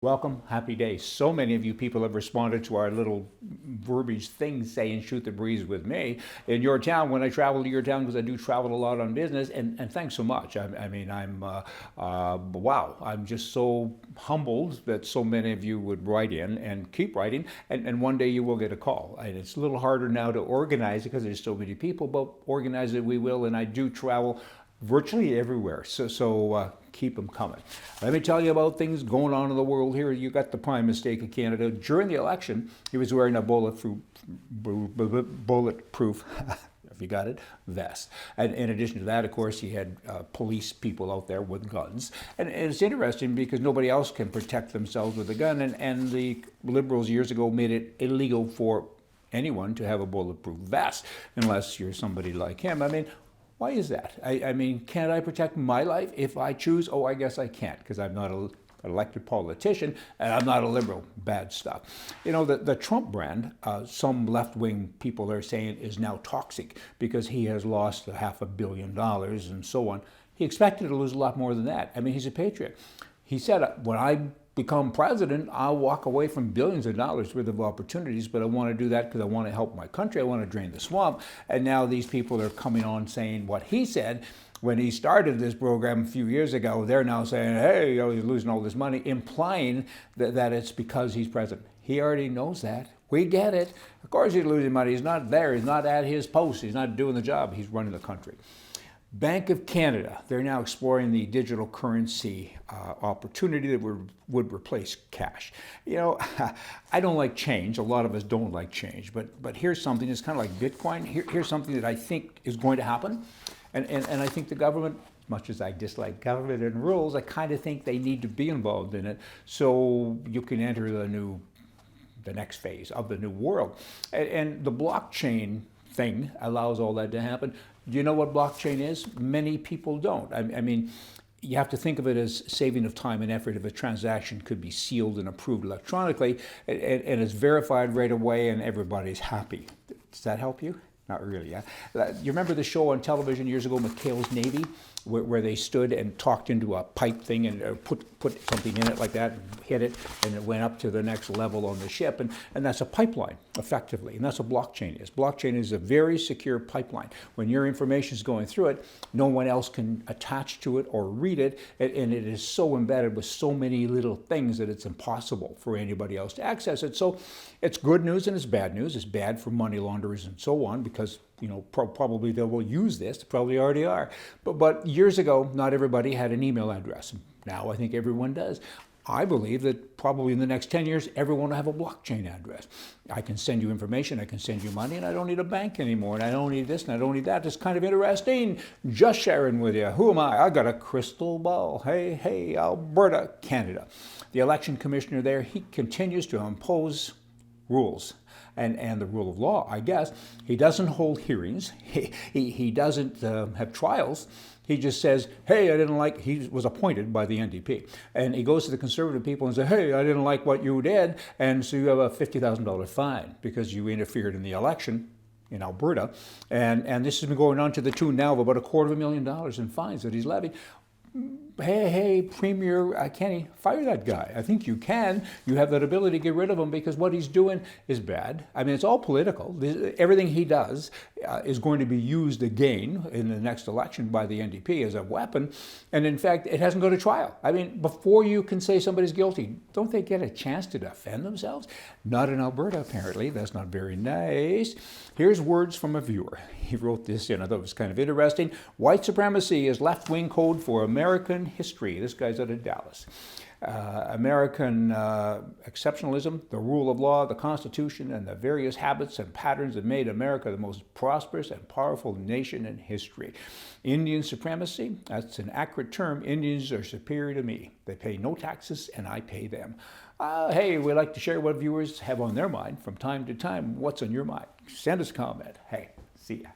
Welcome, happy day. So many of you people have responded to our little verbiage thing saying shoot the breeze with me in your town when I travel to your town, because I do travel a lot on business, and thanks so much. Wow, I'm just so humbled that so many of you would write in and keep writing, and one day you will get a call. And it's a little harder now to organize it because there's so many people, but organize it we will, and I do travel virtually everywhere. So keep them coming. Let me tell you about things going on in the world here. You got the prime mistake of Canada. During the election, he was wearing a bulletproof if you got it, vest. And in addition to that, of course, he had police people out there with guns. And it's interesting because nobody else can protect themselves with a gun. And the Liberals years ago made it illegal for anyone to have a bulletproof vest unless you're somebody like him. I mean, why is that? I mean, can't I protect my life if I choose? Oh, I guess I can't because I'm not an elected politician and I'm not a liberal. Bad stuff. You know, the Trump brand, some left-wing people are saying is now toxic because he has lost $500 million and so on. He expected to lose a lot more than that. I mean, he's a patriot. He said, when I become president, I'll walk away from billions of dollars worth of opportunities, but I want to do that because I want to help my country. I want to drain the swamp. And now these people are coming on saying what he said when he started this program a few years ago. They're now saying, hey, he's losing all this money, implying that it's because he's president. He already knows that. We get it. Of course he's losing money. He's not there. He's not at his post. He's not doing the job. He's running the country. Bank of Canada, they're now exploring the digital currency opportunity that would replace cash. You know, I don't like change. A lot of us don't like change. But here's something that's kind of like Bitcoin. Here's something that I think is going to happen. And I think the government, as much as I dislike government and rules, I kind of think they need to be involved in it so you can enter the next phase of the new world. And the blockchain thing allows all that to happen. Do you know what blockchain is? Many people don't. I mean, you have to think of it as saving of time and effort if a transaction could be sealed and approved electronically, and it's verified right away and everybody's happy. Does that help you? Not really, yeah. You remember the show on television years ago, McHale's Navy, where they stood and talked into a pipe thing and put something in it like that and hit it, and it went up to the next level on the ship, and that's a pipeline, effectively, and that's what blockchain is. Blockchain is a very secure pipeline. When your information is going through it, no one else can attach to it or read it, and it is so embedded with so many little things that it's impossible for anybody else to access it. So it's good news and it's bad news. It's bad for money launderers and so on because, you know, probably they will use this. They probably already are. But years ago, not everybody had an email address. Now I think everyone does. I believe that probably in the next 10 years, everyone will have a blockchain address. I can send you information, I can send you money, and I don't need a bank anymore, and I don't need this, and I don't need that. It's kind of interesting. Just sharing with you. Who am I? I got a crystal ball. Hey, Alberta, Canada. The election commissioner there, he continues to impose rules and the rule of law, I guess. He doesn't hold hearings. He doesn't have trials. He just says, hey, I didn't like, he was appointed by the NDP. And he goes to the conservative people and says, hey, I didn't like what you did. And so you have a $50,000 fine because you interfered in the election in Alberta. And this has been going on to the tune now of about $250,000 in fines that he's levied. Hey, Premier Kenny, fire that guy. I think you can. You have that ability to get rid of him because what he's doing is bad. I mean, it's all political. Everything he does is going to be used again in the next election by the NDP as a weapon. And in fact, it hasn't gone to trial. I mean, before you can say somebody's guilty, don't they get a chance to defend themselves? Not in Alberta, apparently. That's not very nice. Here's words from a viewer. He wrote this in. I thought it was kind of interesting. White supremacy is left-wing code for American history. This guy's out of Dallas. American exceptionalism, the rule of law, the Constitution, and the various habits and patterns that made America the most prosperous and powerful nation in history. Indian supremacy, that's an accurate term. Indians are superior to me. They pay no taxes, and I pay them. Hey, we like to share what viewers have on their mind from time to time. What's on your mind? Send us a comment. Hey, see ya.